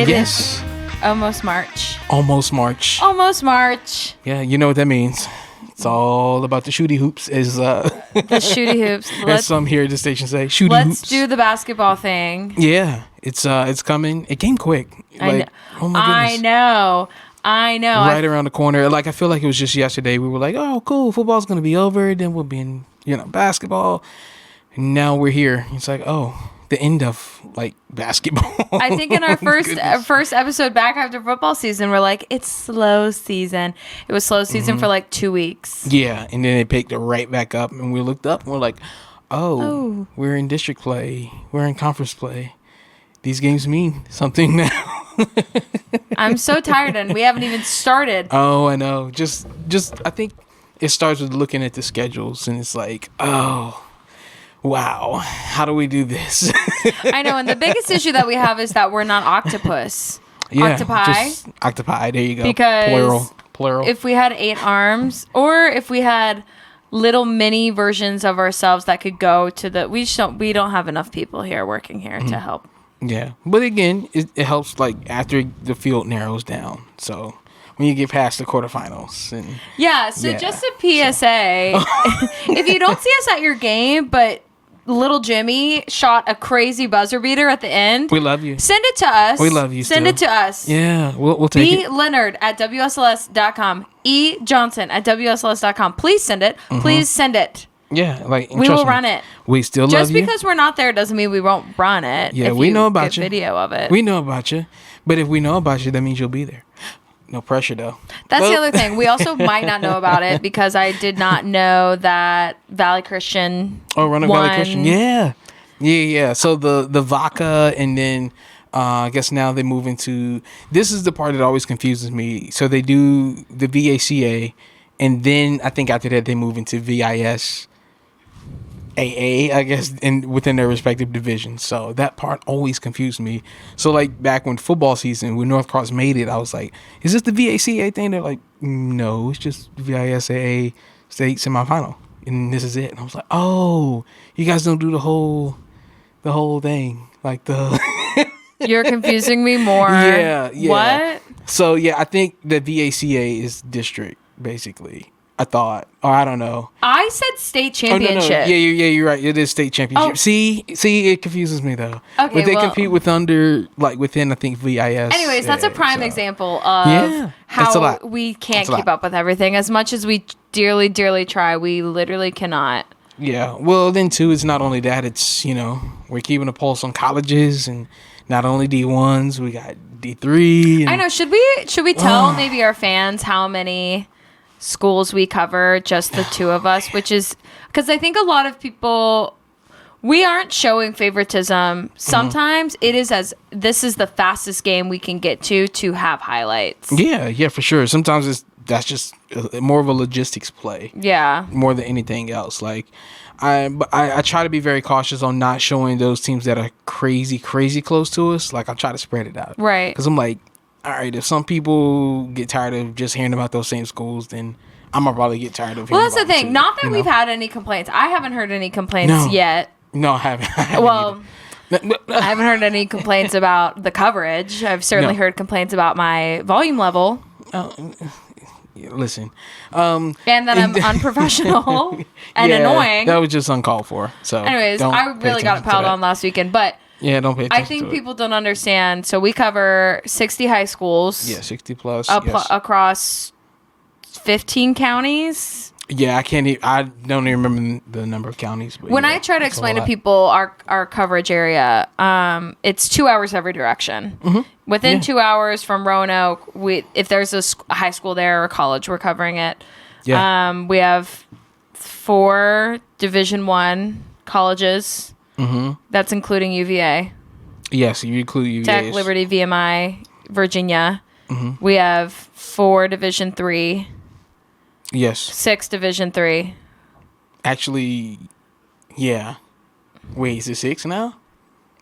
Yes. Almost March. Almost March. Almost March. Yeah, you know what that means. It's all about the shooty hoops, as The shooty hoops. as some here at the station say. Shooty Let's hoops. do the basketball thing. Yeah, it's coming. It came quick. Like, oh my goodness. I know. Right around the corner. Like, I feel like it was just yesterday. We were like, oh, cool, football's gonna be over. Then we'll be in, basketball. And now we're here. It's like, oh, the end of like basketball. I think in our first episode back after football season, we're like, it's slow season. It was slow season for like 2 weeks. Yeah, and then it picked it right back up, and we looked up and we're like, oh, we're in district play. We're in conference play. These games mean something now. I'm so tired, and we haven't even started. Oh, I know. Just I think it starts with looking at the schedules, and it's like, oh, wow, how do we do this? I know, and the biggest issue that we have is that we're not octopus. Yeah, Octopi. Octopi. There you go. Because plural. If we had 8 arms, or if we had little mini versions of ourselves that could go to the, we don't have enough people here working here to help. Yeah, but again, it helps like after the field narrows down. So when you get past the quarterfinals, and just a PSA: if you don't see us at your game, but little Jimmy shot a crazy buzzer beater at the end, we love you. Send it to us. We love you. Send it to us. Yeah, we'll take it. Leonard at WSLS.com. E Johnson at WSLS.com. Please send it. Please send it. Yeah, like we will run it. We still love you. Just because we're not there doesn't mean we won't run it. Yeah, we know about get you. Video of it. We know about you, but if we know about you, that means you'll be there. No pressure though. That's the other thing. We also might not know about it because I did not know that Valley Christian. Oh, Roanoke Valley Christian. Yeah. So the Vaca, and then I guess now they move into. This is the part that always confuses me. So they do the VACA, and then I think after that they move into VIS. AA, I guess, within their respective divisions. So that part always confused me. So like back when football season, when North Cross made it, I was like, is this the VACA thing? They're like, no, it's just VISAA state semifinal. And this is it. And I was like, oh, you guys don't do the whole thing. Like the You're confusing me more. Yeah. What? So yeah, I think the VACA is district, basically. I thought, or I don't know. I said state championship. Oh, no. Yeah, you're right. It is state championship. Oh. See, it confuses me though. Okay, but they compete within, I think, VIS. Anyways, that's a prime example of how we can't keep up with everything. As much as we dearly, dearly try, we literally cannot. Yeah. Well, then too, it's not only that. It's we're keeping a pulse on colleges, and not only D1s, we got D3. I know. Should we tell maybe our fans how many schools we cover, just the two of us, which is because I think a lot of people, we aren't showing favoritism. Sometimes it is this is the fastest game we can get to have highlights. Yeah, for sure. Sometimes that's just more of a logistics play. Yeah. More than anything else. Like I try to be very cautious on not showing those teams that are crazy close to us. Like I try to spread it out. Right. Because I'm like, all right, if some people get tired of just hearing about those same schools, then I'm going to probably get tired of hearing about them. Well, that's the thing. Not that we've had any complaints. I haven't heard any complaints yet. No, I haven't. Well, I haven't heard any complaints about the coverage. I've certainly heard complaints about my volume level. Listen. And that I'm unprofessional and annoying. That was just uncalled for. So, anyways, I really got piled on last weekend, but yeah, don't pay attention. I think people don't understand. So we cover 60 high schools. Yeah, 60 plus. Across 15 counties. Yeah, I don't even remember the number of counties. But when I try to explain to people our coverage area, it's 2 hours every direction. Mm-hmm. Within 2 hours from Roanoke, if there's a high school there or college, we're covering it. Yeah. We have 4 Division I colleges. Mm-hmm. That's including UVA. Yes, you include UVA. Tech, Liberty, VMI, Virginia. Mm-hmm. We have 4 Division III. Yes. 6 Division III. Actually, yeah. Wait, is it 6 now?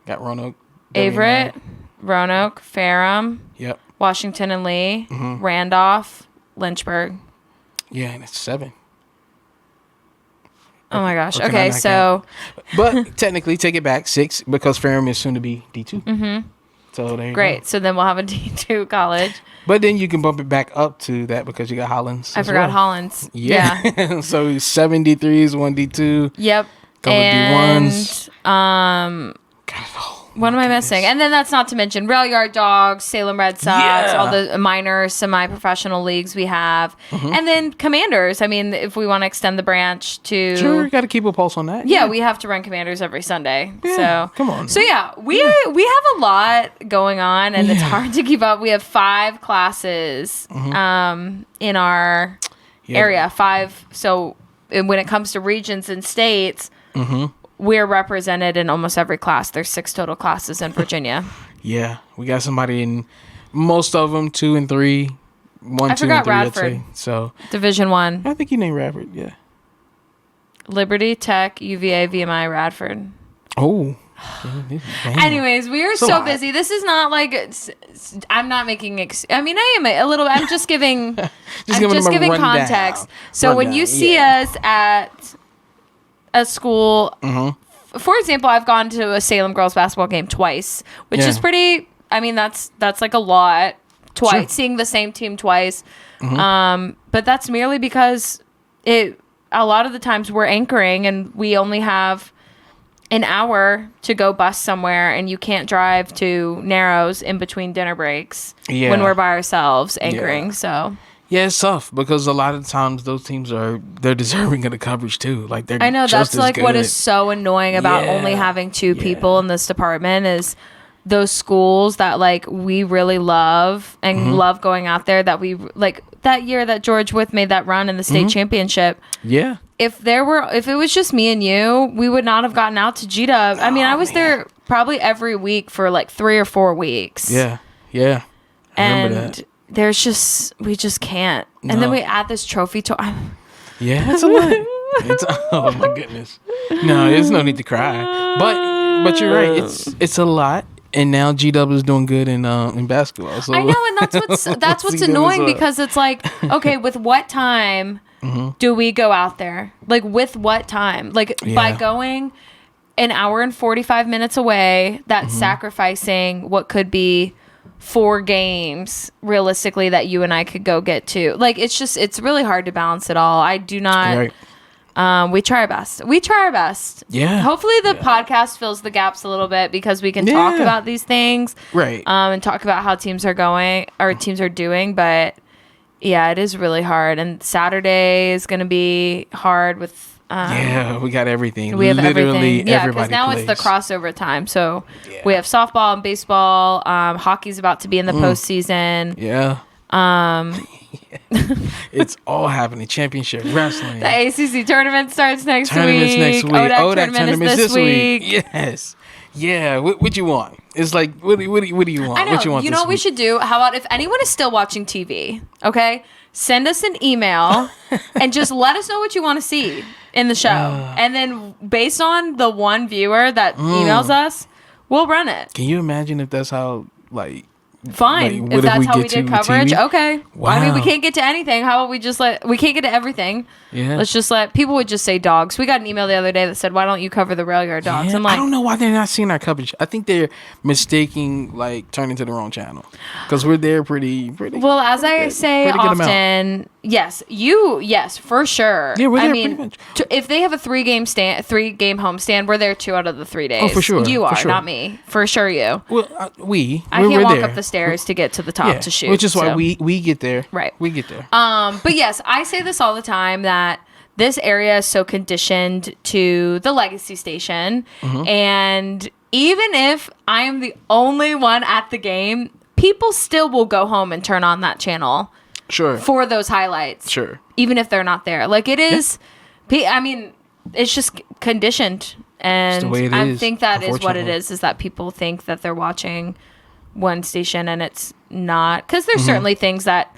Got Roanoke. Averett, Roanoke, Ferrum. Yep. Washington and Lee. Mm-hmm. Randolph, Lynchburg. Yeah, and it's 7. Oh my gosh. Okay, so. But technically, take it back, 6, because Ferrum is soon to be D2. Mm-hmm. So there you Great. go. So then we'll have a D2 college. But then you can bump it back up to that because you got Hollins. I forgot Hollins. Yeah. So 7D3s, 1D2. Yep. Couple D1s. What am I missing? And then that's not to mention Rail Yard Dogs, Salem Red Sox, all the minor semi-professional leagues we have. And then Commanders. I mean, if we want to extend the branch to... Sure, you got to keep a pulse on that. Yeah, we have to run Commanders every Sunday. Yeah, So come on. So yeah, we have a lot going on, and it's hard to keep up. We have 5 classes in our area. 5. So when it comes to regions and states... We're represented in almost every class. There's 6 total classes in Virginia. Yeah, we got somebody in most of them, 2 and 3, 1, I 2 forgot and 3. Radford. I'd say. So Division 1. I think you named Radford. Yeah. Liberty, Tech, UVA, VMI, Radford. Oh. Anyways, we are so busy. This is not like I'm not making. I mean, I am a little. I'm just giving. just giving context. So when you see us at a school, for example, I've gone to a Salem girls basketball game twice, which is pretty. I mean, that's like a lot. Twice, seeing the same team twice, but that's merely because a lot of the times we're anchoring and we only have an hour to go bus somewhere, and you can't drive to Narrows in between dinner breaks when we're by ourselves anchoring. So. Yeah, it's tough because a lot of times those teams they're deserving of the coverage too. Like they're I know just that's like good. What is so annoying about only having 2 people in this department is those schools that like we really love and love going out there, that we like that year that George Wythe made that run in the state championship. Yeah. If it was just me and you, we would not have gotten out to G-Dub. I mean, I was there probably every week for like 3 or 4 weeks. Yeah. Yeah. I remember that. We just can't. And then we add this trophy to... Yeah, it's a lot. Oh my goodness. No, there's no need to cry. But you're right. It's a lot. And now GW is doing good in basketball. So I know, and that's what's annoying because it's like, okay, with what time do we go out there? Like with what time? Like by going an hour and 45 minutes away, that's sacrificing what could be 4 games realistically that you and I could go get to. Like it's really hard to balance it all. I do not we try our best. Yeah. Hopefully the podcast fills the gaps a little bit because we can talk about these things. Right. And talk about how teams are going or teams are doing, but yeah, it is really hard. And Saturday is going to be hard with we got everything. We have everything. Yeah, because now plays. It's the crossover time. So we have softball and baseball. Hockey's about to be in the postseason. Yeah. It's all happening. Championship wrestling. The ACC tournament starts next week. ODAC tournament is this week. Yes. Yeah. What you want? It's like what do you want? I know. What you want? You know what we should do? How about if anyone is still watching TV? Okay, send us an email and just let us know what you want to see in the show, and then based on the one viewer that emails us, we'll run it. Can you imagine if that's how like? Fine. Like, if that's how we did coverage, TV? okay. Wow. I mean, we can't get to anything. How about we can't get to everything. Yeah. Let's just people would just say dogs. We got an email the other day that said, why don't you cover the rail yard dogs? Yeah, I'm like, I don't know why they're not seeing our coverage. I think they're mistaking, like, turning to the wrong channel. Because we're there pretty well, as I say often, yes, for sure. Yeah, we're there pretty much. If they have a 3-game home stand, we're there 2 out of the 3 days. Oh, for sure. You are, sure. not me. For sure you. Well, I can't walk up the stairs to get to the top to shoot. Which is why we get there. Right. We get there. But yes, I say this all the time that this area is so conditioned to the legacy station. And even if I am the only one at the game, people still will go home and turn on that channel. Sure. For those highlights. Sure. Even if they're not there. Like it is, I mean, it's just conditioned. And I think that is what it is that people think that they're watching one station and it's not. Because there's certainly things that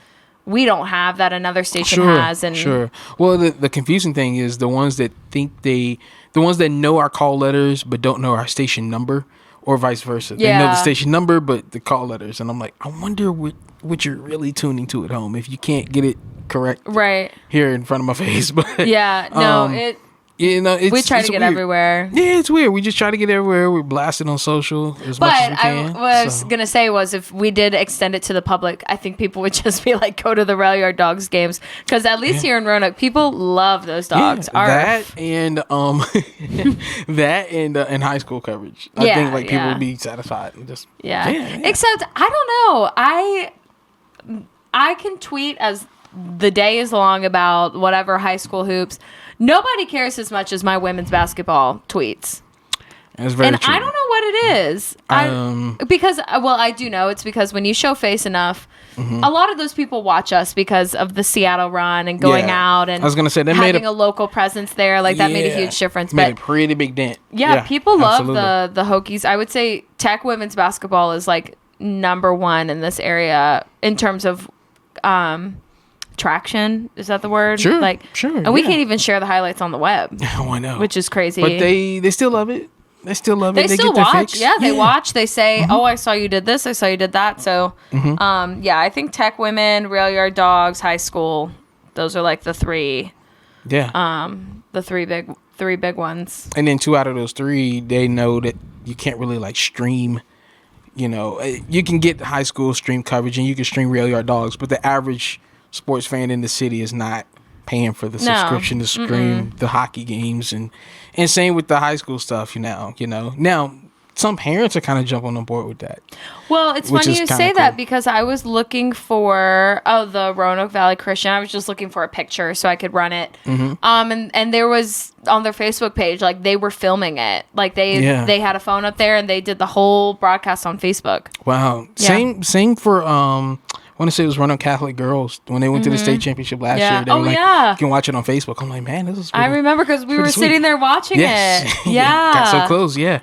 we don't have that another station has. And Sure. Well, the confusing thing is the ones that the ones that know our call letters but don't know our station number, or vice versa. They know the station number but the call letters. And I'm like, I wonder what you're really tuning to at home if you can't get it correct right here in front of my face. But You know, we try to get weird. everywhere. Yeah, it's weird. We just try to get everywhere. We blast it on social as much as we can. What I was going to say was if we did extend it to the public, I think people would just be like, go to the Rail Yard Dogs games. Because at least here in Roanoke, people love those dogs. Yeah, that and and high school coverage. I think like people would be satisfied. And just Except, I don't know. I can tweet as the day is long about whatever high school hoops. Nobody cares as much as my women's basketball tweets. That's very true. I don't know what it is. I do know it's because when you show face enough, a lot of those people watch us because of the Seattle run and going out and I was gonna say, that having a local presence there. Like that made a huge difference. Made a pretty big dent. Yeah, people love the Hokies. I would say Tech women's basketball is like number one in this area in terms of traction. Is that the word? Sure. And we can't even share the highlights on the web. Oh, I know. Which is crazy. But they still love it. They still love it. They still watch. Yeah, they watch. They say, "Oh, I saw you did this. I saw you did that." So, I think Tech women, Rail Yard Dogs, high school. Those are like the three. Yeah. The three big ones. And then 2 out of those 3, they know that you can't really like stream. You know, you can get high school stream coverage and you can stream Rail Yard Dogs, but the average sports fan in the city is not paying for the subscription to stream the hockey games, and same with the high school stuff. Now some parents are kind of jumping on board with that. Well, it's funny you say that because I was looking for the Roanoke Valley Christian. I was just looking for a picture so I could run it. And there was on their Facebook page, like they were filming it. Like they had a phone up there and they did the whole broadcast on Facebook. Wow. Yeah. Same for I want to say it was Roanoke Catholic girls when they went to the state championship last year. They were like, you can watch it on Facebook. I'm like, man, this is pretty, I remember because we were sitting there watching it. Yeah. Got so close. Yeah.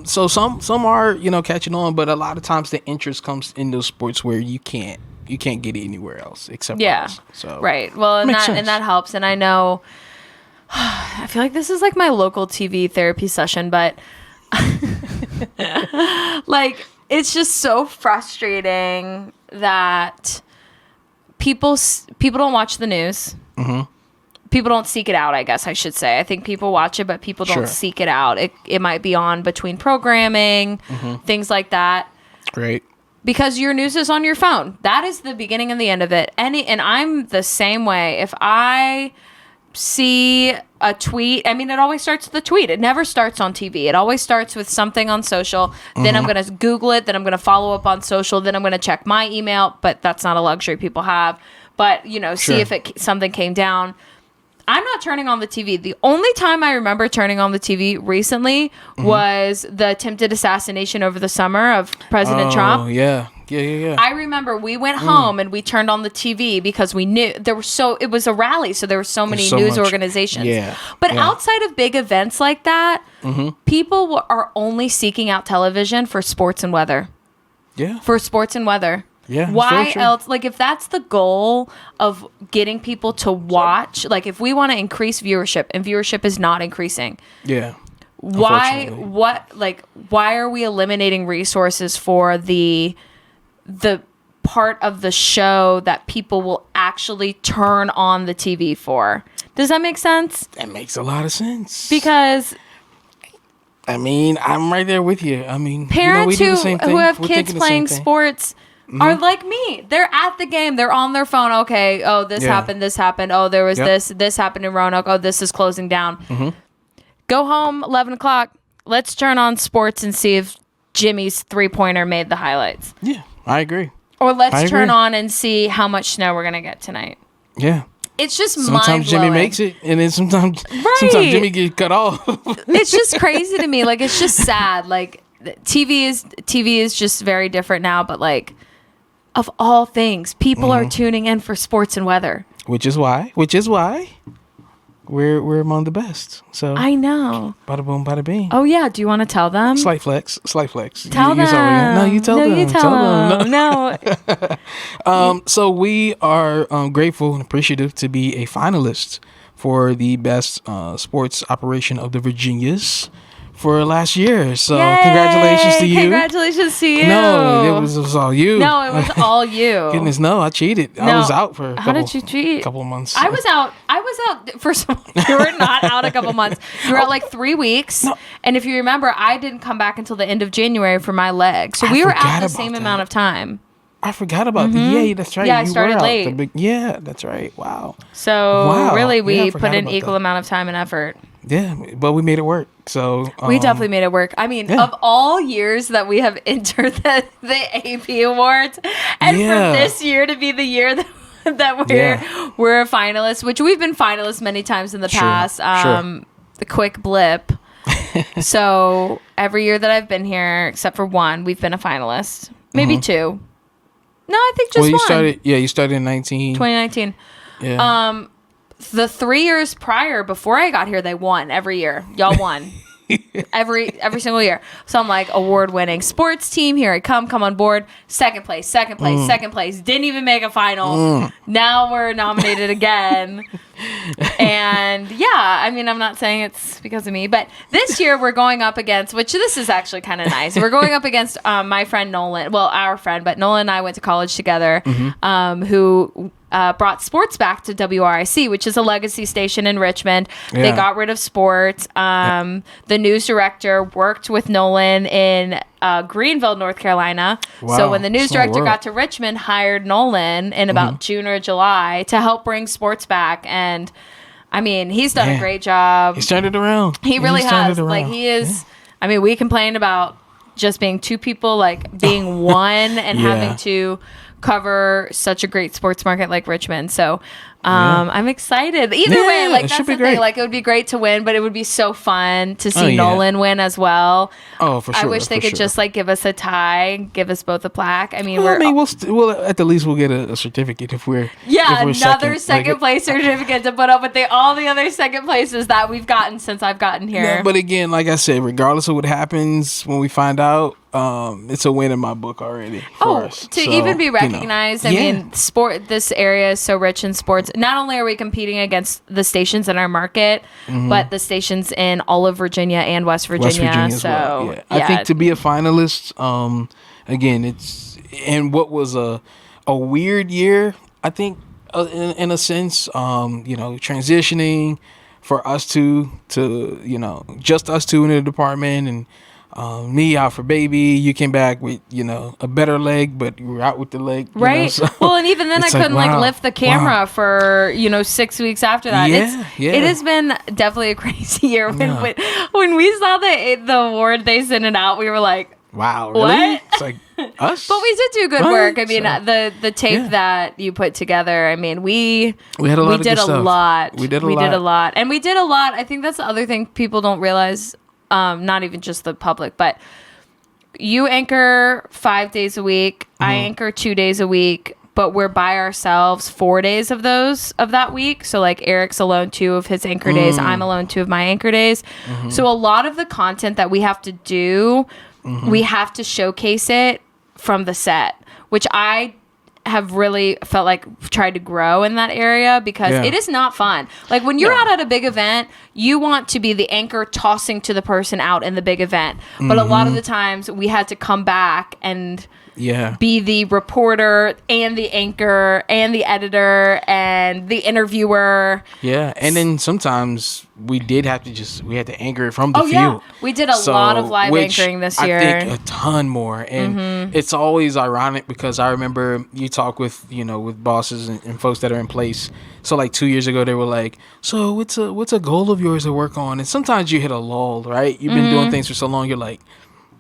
So some are, catching on, but a lot of times the interest comes in those sports where you can't get it anywhere else except us. So right. Well, and that helps. And I know, I feel like this is like my local TV therapy session, but like, it's just so frustrating that people don't watch the news. People don't seek it out, I guess I should say. I think people watch it, but people don't seek it out. It might be on between programming, things like that. Great. Because your news is on your phone. That is the beginning and the end of it. And I'm the same way. If I see a tweet, I mean, it always starts with a tweet. It never starts on TV. It always starts with something on social. Then I'm going to Google it. Then I'm going to follow up on social. Then I'm going to check my email. But that's not a luxury people have. But, see if something came down. I'm not turning on the TV. The only time I remember turning on the TV recently was the attempted assassination over the summer of President Trump. Oh, yeah. Yeah. I remember we went home and we turned on the TV because we knew it was a rally, so there were so many news organizations. Yeah. But outside of big events like that, people are only seeking out television for sports and weather. Yeah. For sports and weather. Yeah. Why else? Like, if that's the goal of getting people to watch, like, if we want to increase viewership and viewership is not increasing. Yeah. Why are we eliminating resources for the part of the show that people will actually turn on the TV for? Does that make sense? That makes a lot of sense. Because I mean, I'm right there with you. I mean, parents who have kids playing sports are like me. They're at the game. They're on their phone. Okay. Oh, this happened. This happened. Oh, there was this. This happened in Roanoke. Oh, this is closing down. Go home, 11 o'clock. Let's turn on sports and see if Jimmy's 3-pointer made the highlights. Yeah, I agree. Or let's turn on and see how much snow we're going to get tonight. Yeah. It's just sometimes mind-blowing. Jimmy makes it, and then sometimes Jimmy gets cut off. It's just crazy to me. Like, it's just sad. Like, TV is just very different now, but like, of all things, people are tuning in for sports and weather. Which is why we're among the best. So I know. Bada boom, bada bing. Oh yeah. Do you want to tell them? Slight flex. Tell them. No, you tell them. You tell them. No. So we are grateful and appreciative to be a finalist for the best sports operation of the Virginias for last year. So Yay! Congratulations to you. Congratulations to you. No, it was all you. No, it was all you. Goodness, no, I cheated. No. I was out for How did you cheat? Couple of months. I was out was out. First of all, you were not out a couple months. You were out like 3 weeks. No. And if you remember, I didn't come back until the end of January for my leg. So we were out the same amount of time. I forgot about that. Yeah, that's right. Yeah, I started late. Yeah, that's right. Wow. So really, we put in equal amount of time and effort. Yeah, but we made it work. So we definitely made it work. I mean, of all years that we have entered the AP Awards, and for this year to be the year that we're a finalist, which we've been finalists many times in the past. The quick blip. So every year that I've been here, except for one, we've been a finalist. Maybe two. No, I think just one. You started in 2019. Yeah. The 3 years prior, before I got here, they won every year. Y'all won. every single year. So I'm like, award-winning sports team, here I come on board. Second place. Didn't even make a final. Now we're nominated again. And yeah, I mean, I'm not saying it's because of me, but this year we're going up against, which this is actually kind of nice. We're going up against my friend Nolan. Well, our friend, but Nolan and I went to college together, who brought sports back to WRIC, which is a legacy station in Richmond. Yeah. They got rid of sports. The news director worked with Nolan in Greenville, North Carolina. Wow. So when the news director got to Richmond, hired Nolan in about June or July to help bring sports back. And I mean, he's done a great job. He's turned it around. He really has. Like, he is. I mean, we complained about just being two people, like being one and having to cover such a great sports market like Richmond. So I'm excited. Either way, like, that's the thing. Like, it would be great to win, but it would be so fun to see Nolan win as well. Oh, for sure. I wish they could just like give us a tie, give us both a plaque. I mean, we'll at the least we'll get a certificate if we're another second place certificate to put up with all the other second places that we've gotten since I've gotten here. Yeah, but again, like I said, regardless of what happens when we find out, it's a win in my book already for us. To even be recognized, I mean, this area is so rich in sports. Not only are we competing against the stations in our market, but the stations in all of Virginia and West Virginia. So I think to be a finalist, again, it's in what was a weird year. I think in a sense, transitioning for us two to just us two in the department, and me out for baby. You came back with a better leg, but you were out with the leg, right? So well, and even then I couldn't lift the camera for 6 weeks after that. It has been definitely a crazy year. When we saw the award they sent it out, we were like, wow, really? What? It's like us. But we did do good work. I mean, the tape that you put together, I mean, we had a lot. We did a lot. And we did a lot. I think that's the other thing people don't realize. Not even just the public, but you anchor 5 days a week. I anchor 2 days a week, but we're by ourselves 4 days of that week. So like Eric's alone 2 of his anchor days. I'm alone 2 of my anchor days. So a lot of the content that we have to do, we have to showcase it from the set, which I have really felt like tried to grow in that area, because it is not fun. Like, when you're out at a big event, you want to be the anchor tossing to the person out in the big event. But a lot of the times we had to come back and be the reporter and the anchor and the editor and the interviewer. Yeah. And then sometimes we had to anchor it from the field. Yeah. We did a lot of live anchoring this year. I think a ton more. And it's always ironic, because I remember you talk with, with bosses and folks that are in place. So like 2 years ago, they were like, so what's a goal of yours to work on? And sometimes you hit a lull, right? You've been doing things for so long, you're like,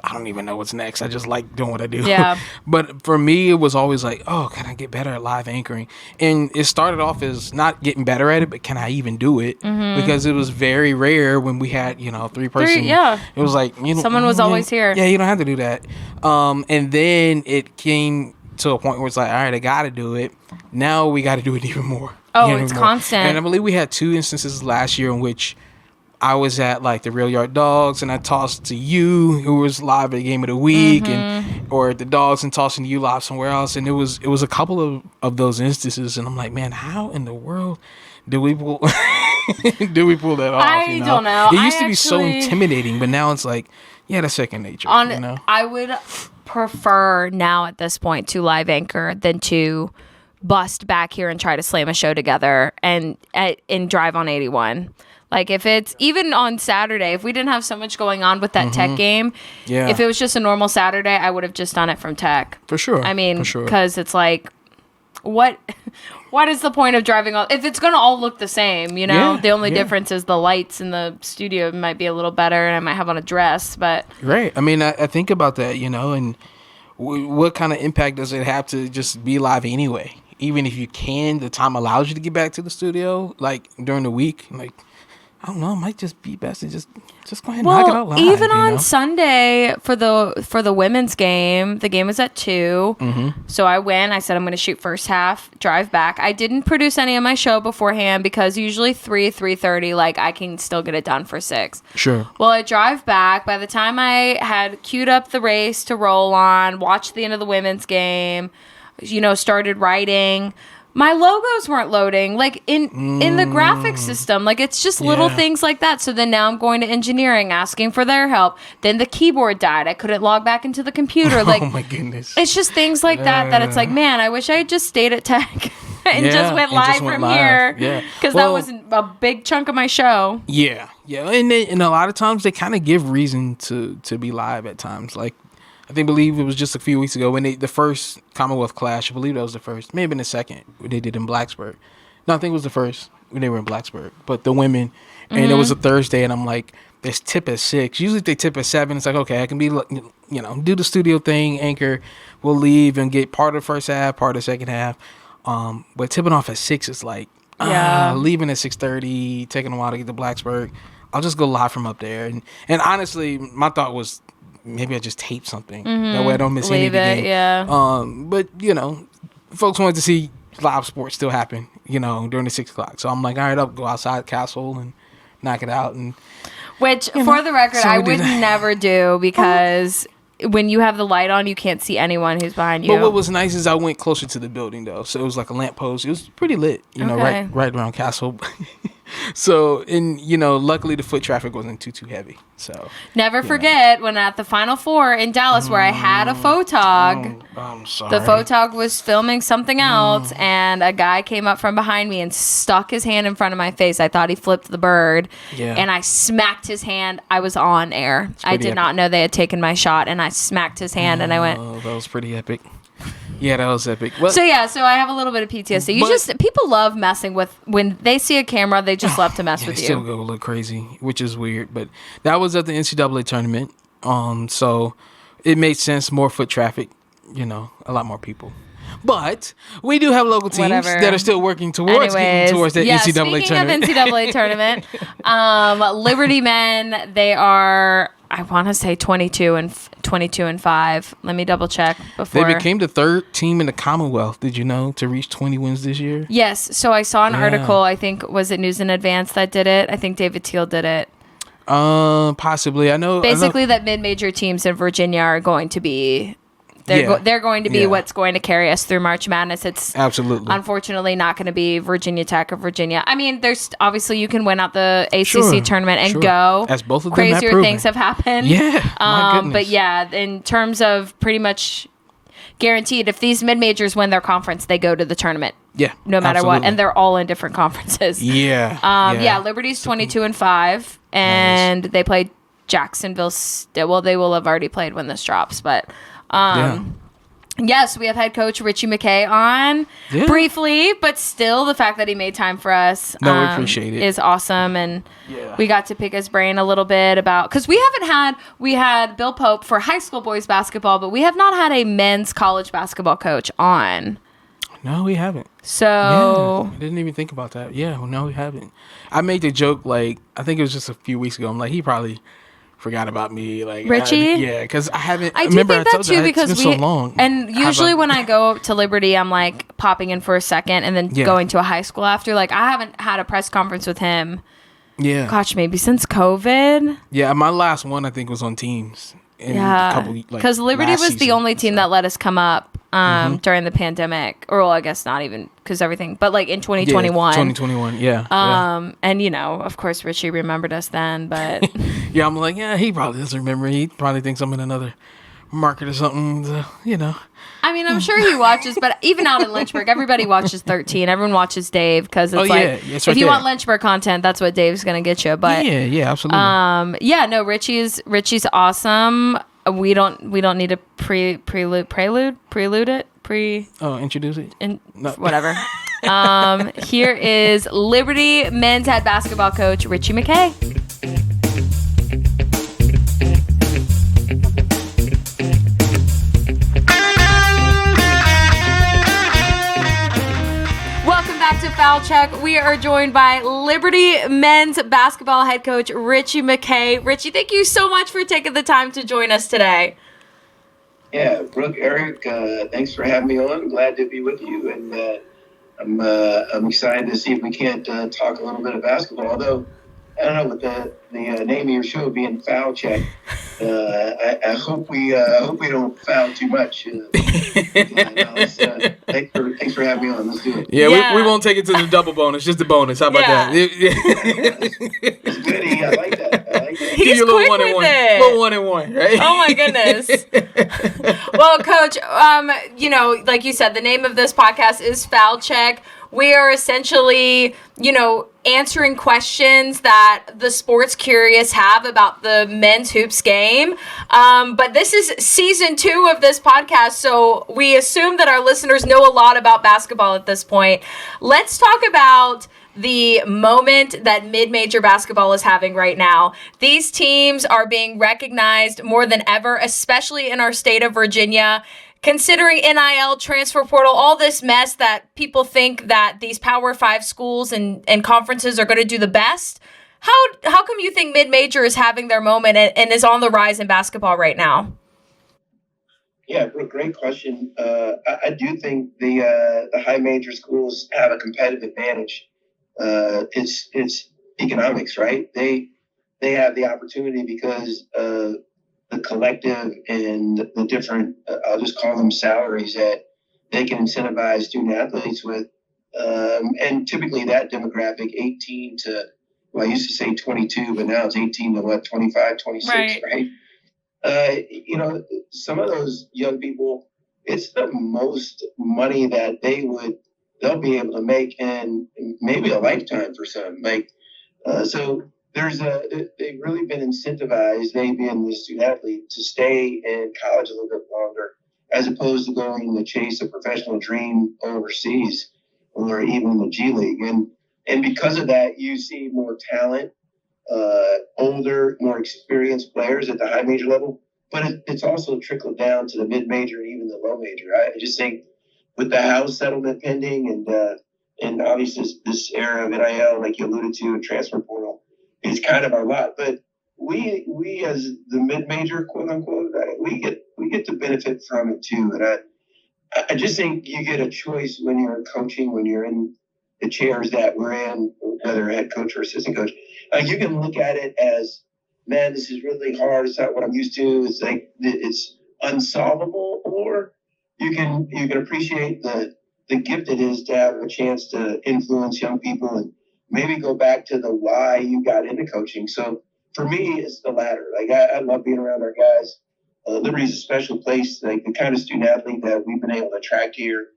I don't even know what's next. I just like doing what I do. Yeah. But for me, it was always like, oh, can I get better at live anchoring? And it started off as not getting better at it, but can I even do it? Because it was very rare when we had, 3-person. Yeah. It was like, someone was always here. Yeah, you don't have to do that. And then it came to a point where it's like, all right, I got to do it. Now we got to do it even more. Oh, it's constant. And I believe we had 2 instances last year in which I was at like the Real Yard Dogs, and I tossed to you, who was live at the Game of the Week, or at the Dogs, and tossing to you live somewhere else. And it was a couple of those instances, and I'm like, man, how in the world do we pull that off? I don't know. It used to be so intimidating, but now it's like, that's second nature. I would prefer now at this point to live anchor than to bust back here and try to slam a show together and drive on 81. Like, if it's even on Saturday, if we didn't have so much going on with that tech game, if it was just a normal Saturday, I would have just done it from tech. For sure. I mean, because it's like, what is the point of driving all, if it's going to all look the same, you know? The only difference is the lights in the studio might be a little better, and I might have on a dress, but. Right. I mean, I think about that, you know, and what kind of impact does it have to just be live anyway? Even if you can, the time allows you to get back to the studio, like, during the week, like, I don't know. It might just be best to just go ahead and knock it out live. Even on Sunday for the women's game, the game was at 2. So I went. I said I'm going to shoot first half, drive back. I didn't produce any of my show beforehand because usually 3:30, like I can still get it done for 6. Sure. Well, I drive back. By the time I had queued up the race to roll on, watched the end of the women's game, you know, started writing. My logos weren't loading, like in the graphics system. Like, it's just little things like that. So then now I'm going to engineering, asking for their help. Then the keyboard died. I couldn't log back into the computer. Like, oh my goodness. It's just things like that it's like, man, I wish I had just stayed at tech and just went live from here. Yeah. Because that was a big chunk of my show. Yeah. Yeah. And a lot of times they kind of give reason to be live at times. Like, believe it was just a few weeks ago when the first Commonwealth Clash, I believe that was the first, maybe in the second, they did in Blacksburg. No, I think it was the first when they were in Blacksburg. But the women, and it was a Thursday, and I'm like, there's tip at 6. Usually if they tip at 7, it's like, okay, I can be, you know, do the studio thing, anchor, we'll leave and get part of the first half, part of the second half. But tipping off at 6 is like, leaving at 6:30, taking a while to get to Blacksburg. I'll just go live from up there. And honestly, my thought was, maybe I just tape something. That way I don't miss any of the game. Yeah. But, you know, folks wanted to see live sports still happen, you know, during the 6 o'clock. So I'm like, all right, I'll go outside Castle and knock it out. And which, for the record, I would never do because when you have the light on, you can't see anyone who's behind you. But what was nice is I went closer to the building, though. So it was like a lamppost. It was pretty lit, you know, right around Castle. So, and, you know, luckily the foot traffic wasn't too heavy. So never forget when at the Final Four in Dallas where I had a photog. I'm sorry. The photog was filming something else and a guy came up from behind me and stuck his hand in front of my face. I thought he flipped the bird and I smacked his hand. I was on air. I did not know they had taken my shot and I smacked his hand and I went. Oh, that was pretty epic. Yeah, that was epic. Well, so I have a little bit of PTSD. People love messing with, when they see a camera, they just love to mess with you. They still go a little crazy, which is weird. But that was at the NCAA tournament. So it made sense, more foot traffic, you know, a lot more people. But we do have local teams that are still working towards getting towards the NCAA tournament. Speaking of NCAA tournament, Liberty men, they are, I want to say 22 and 5. Let me double check before. They became the 3rd team in the Commonwealth, did you know, to reach 20 wins this year? Yes. So I saw an article, I think, was it News in Advance that did it? I think David Teal did it. Possibly. I know. Basically that mid-major teams in Virginia are going to be... They're going to be what's going to carry us through March Madness. It's absolutely, unfortunately, not going to be Virginia Tech or Virginia. I mean, there's obviously you can win out the ACC tournament and go. As both of them crazier things have happened. Yeah, my goodness. But yeah, in terms of pretty much guaranteed, if these mid majors win their conference, they go to the tournament. Yeah, no matter what, and they're all in different conferences. Yeah. Liberty's 22 and 5, and they played Jacksonville. Well, they will have already played when this drops, but. Yes, we have head coach Ritchie McKay on briefly, but still the fact that he made time for us we appreciate it. Is awesome. And we got to pick his brain a little bit about, because we had Bill Pope for high school boys basketball, but we have not had a men's college basketball coach on. No, we haven't. So I didn't even think about that. Yeah, well, no, we haven't. I made the joke, like, I think it was just a few weeks ago. I'm like, he probably forgot about me, like Richie. Because I haven't. I do think that too, because it's been so long. And usually when I go to Liberty, I'm like popping in for a second and then going to a high school after. Like, I haven't had a press conference with him. Yeah. Gosh, maybe since COVID. Yeah, my last one I think was on Teams. Because Liberty was the only team that let us come up during the pandemic, or well, I guess not even because everything, but like in 2021. 2021, yeah. And you know, of course, Richie remembered us then, but yeah, I'm like, yeah, he probably doesn't remember. He probably thinks I'm in another market or something. I mean, I'm sure he watches, but even out in Lynchburg, everybody watches 13. Everyone watches Dave because it's it's if you want Lynchburg content, that's what Dave's gonna get you. But yeah, absolutely. no, Richie's awesome. We don't need to prelude it. Introduce it. No. Whatever. Here is Liberty men's head basketball coach Ritchie McKay. Welcome back to Foul Check. We are joined by Liberty men's basketball head coach Ritchie McKay. Ritchie, thank you so much for taking the time to join us today. Yeah, Brooke, Eric, thanks for having me on. Glad to be with you, and I'm excited to see if we can't talk a little bit of basketball. Although I don't know, with the name of your show being Foul Check, I hope we don't foul too much. Thanks for having me on. Let's do it. Yeah. We won't take it to the double bonus, just the bonus. How about that? It's goody. I like that. He's Give you a quick little with it. Little 1 and 1, right? Oh my goodness. Well, Coach, like you said, the name of this podcast is Foul Check. We are essentially, answering questions that the sports curious have about the men's hoops game. But this is season 2 of this podcast, so we assume that our listeners know a lot about basketball at this point. Let's talk about the moment that mid-major basketball is having right now. These teams are being recognized more than ever, especially in our state of Virginia. Considering NIL, transfer portal, all this mess that people think that these Power 5 schools and conferences are going to do the best, how come you think mid-major is having their moment and is on the rise in basketball right now? Yeah, great question. I do think the high major schools have a competitive advantage. It's economics, right? They have the opportunity because of the collective and the different, I'll just call them salaries that they can incentivize student athletes with. And typically that demographic, 18 to, I used to say 22, but now it's 18 to 25, 26, right? Some of those young people, it's the most money that they'll be able to make in maybe a lifetime for some. So they've really been incentivized, they being the student athlete, to stay in college a little bit longer, as opposed to going to chase a professional dream overseas or even the G League. And because of that, you see more talent, older, more experienced players at the high major level, but it's also trickled down to the mid-major and even the low major. I just think with the house settlement pending and obviously this era of NIL, like you alluded to, and transfer portal, is kind of our lot. But we as the mid-major, quote unquote, we get to benefit from it too. And I just think you get a choice when you're coaching, when you're in the chairs that we're in, whether head coach or assistant coach. You can look at it as, man, this is really hard. It's not what I'm used to. It's like it's unsolvable. Or you can appreciate the gift it is to have a chance to influence young people and maybe go back to the why you got into coaching. So for me, it's the latter. I love being around our guys. Liberty's a special place. The kind of student athlete that we've been able to attract here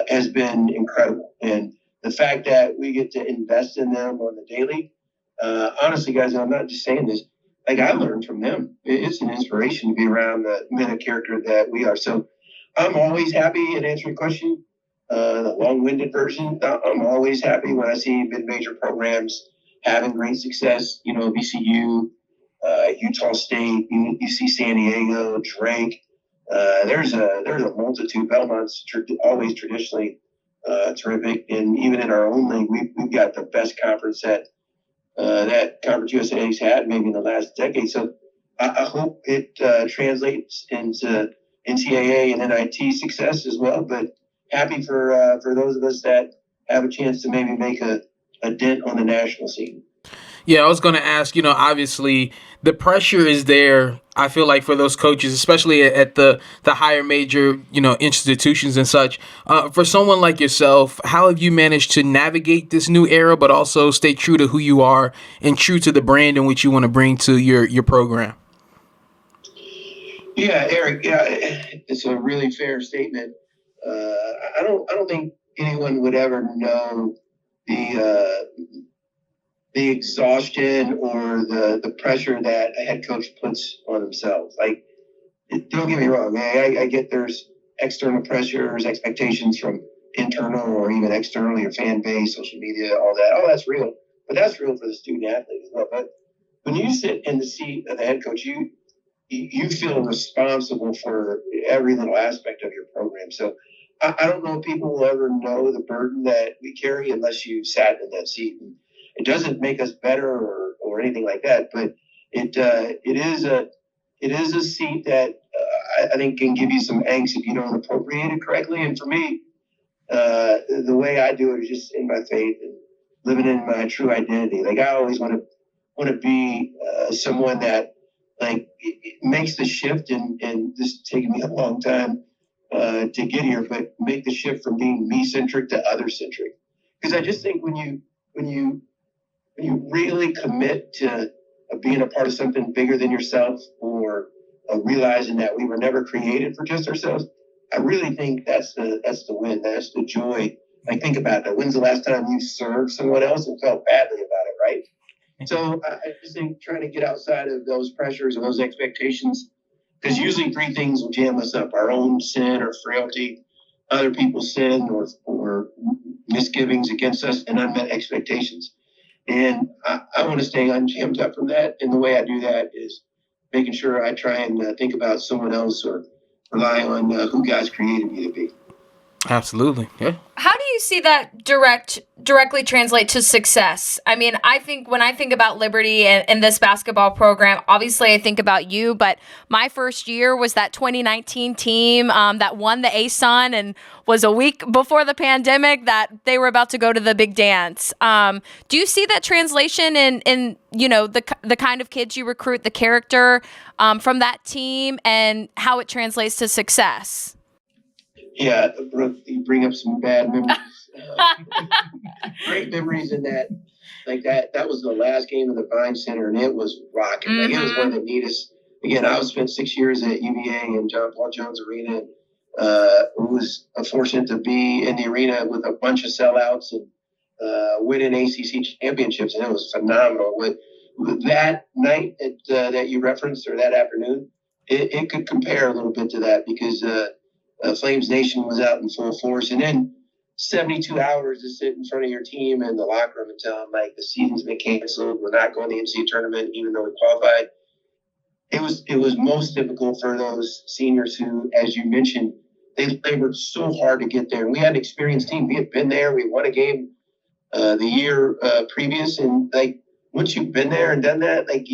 has been incredible. And the fact that we get to invest in them on the daily, honestly, guys, I'm not just saying this. I learned from them. It's an inspiration to be around the men of character that we are. So I'm always happy in answering your question. The long-winded version, I'm always happy when I see mid-major programs having great success. VCU, Utah State, UC San Diego, Drake. There's a multitude. Belmont's always traditionally terrific, and even in our own league, we've got the best conference that Conference USA has had maybe in the last decade. So I hope it translates into NCAA and NIT success as well. But happy for those of us that have a chance to maybe make a dent on the national scene. Yeah, I was going to ask, obviously the pressure is there, I feel like, for those coaches, especially at the higher major, institutions and such. For someone like yourself, how have you managed to navigate this new era, but also stay true to who you are and true to the brand in which you want to bring to your program? Yeah, Eric. Yeah, it's a really fair statement. I don't think anyone would ever know the exhaustion or the pressure that a head coach puts on themselves. Like, don't get me wrong. I get there's external pressures, expectations from internal or even external, your fan base, social media, all that. All that's real, but that's real for the student athlete as well. But when you sit in the seat of the head coach, you feel responsible for every little aspect of your program. So I don't know if people will ever know the burden that we carry unless you sat in that seat. And it doesn't make us better or anything like that, but it is a seat that I think can give you some angst if you don't appropriate it correctly. And for me, the way I do it is just in my faith and living in my true identity. Like, I always want to be someone that like it makes the shift, and this has taken me a long time to get here, but make the shift from being me centric to other centric. Because I just think when you really commit to being a part of something bigger than yourself, or realizing that we were never created for just ourselves, I really think that's the win. That's the joy. Like, think about that. When's the last time you served someone else and felt badly about it, right? So I just think trying to get outside of those pressures and those expectations, because usually three things will jam us up: our own sin or frailty, other people's sin or misgivings against us, and unmet expectations. And I want to stay unjammed up from that. And the way I do that is making sure I try and think about someone else or rely on who God's created me to be. Absolutely. Yeah. How do you see that directly translate to success? I mean, I think when I think about Liberty and this basketball program, obviously I think about you, but my first year was that 2019 team that won the ASUN and was a week before the pandemic that they were about to go to the big dance. Do you see that translation in the kind of kids you recruit, the character from that team, and how it translates to success? Yeah, Brooke, you bring up some bad memories. Great memories in that. Like, that was the last game of the Vine Center, and it was rocking. Like, it was one of the neatest. Again, I spent 6 years at UVA and John Paul Jones Arena. Was fortunate to be in the arena with a bunch of sellouts and winning ACC championships, and it was phenomenal. With that night that you referenced, or that afternoon, it could compare a little bit to that, because Flames Nation was out in full force, and then 72 hours to sit in front of your team in the locker room and tell them, like, the season's been canceled, we're not going to the NCAA tournament even though we qualified. It was most difficult for those seniors who, as you mentioned, they labored so hard to get there. And we had an experienced team. We had been there. We won a game the year previous, and like, once you've been there and done that, like,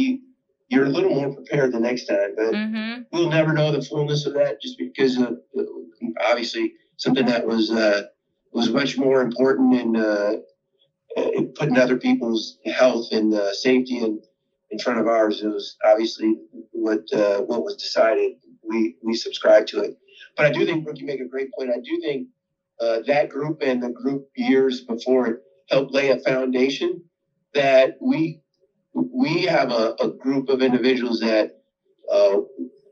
you're a little more prepared the next time. But we'll never know the fullness of that, just because of obviously something that was much more important in putting other people's health and safety in front of ours. It was obviously what was decided. We subscribe to it. But I do think, Brooke, you make a great point. I do think that group and the group years before it helped lay a foundation that we have a group of individuals that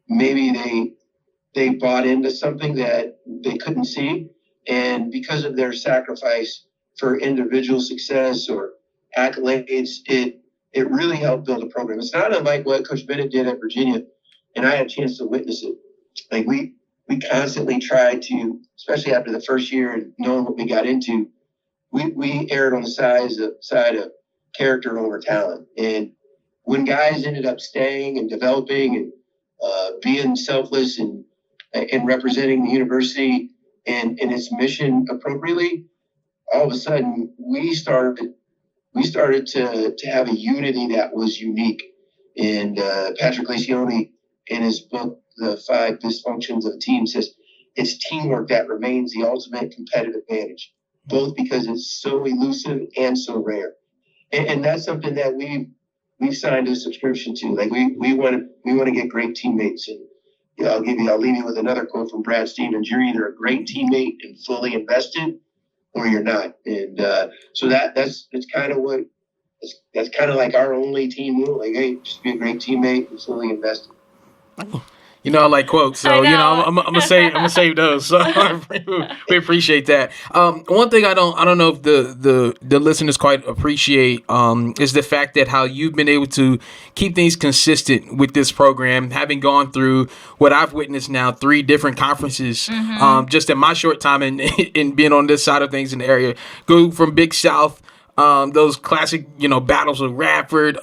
maybe they bought into something that they couldn't see, and because of their sacrifice for individual success or accolades, it really helped build a program. It's not unlike what Coach Bennett did at Virginia, and I had a chance to witness it. Like, we constantly tried to, especially after the first year and knowing what we got into, we erred on the side of character over talent. And when guys ended up staying and developing and being selfless and representing the university and its mission appropriately, all of a sudden we started to have a unity that was unique. And Patrick Lencioni, in his book, The 5 Dysfunctions of a Team, says it's teamwork that remains the ultimate competitive advantage, both because it's so elusive and so rare. And that's something that we've signed a subscription to. Like, we want to get great teammates. And I'll leave you with another quote from Brad Stevens: "You're either a great teammate and fully invested, or you're not." And so that's kind of like our only team rule. Like, hey, just be a great teammate and fully invested. I like quotes, so I know. I'm gonna save those. So we appreciate that. One thing I don't know if the listeners quite appreciate is the fact that how you've been able to keep things consistent with this program, having gone through what I've witnessed now 3 different conferences, just in my short time in being on this side of things in the area. Go from Big South. Those classic, battles with Radford,